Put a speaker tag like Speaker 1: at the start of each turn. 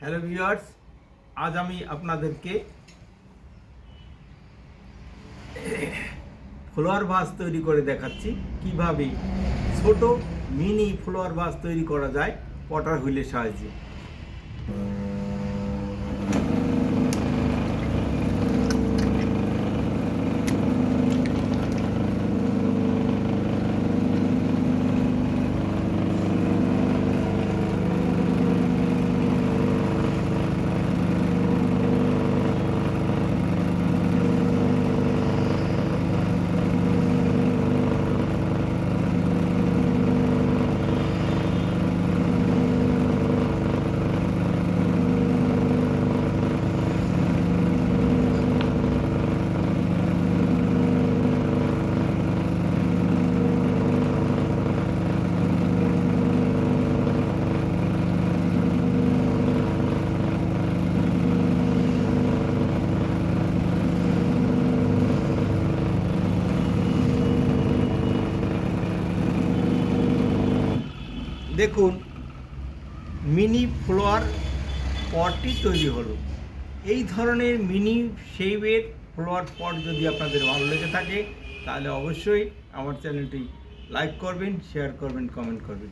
Speaker 1: Hello viewers, আজ আমি আপনাদেরকে ফ্লোয়ার ভাস তৈরি করে দেখাচ্ছি কিভাবে ছোট মিনি ফ্লোয়ার ভাস তৈরি করা যায় পটার হুইলের সাহায্যে। দেখুন, মিনি ফ্লোয়ার পটটি তৈরি হলো। এই ধরনের মিনি শেপের ফ্লোয়ার পট যদি আপনাদের ভালো লেগে থাকে তাহলে অবশ্যই আমার চ্যানেলটি লাইক করবেন, শেয়ার করবেন, কমেন্ট করবেন।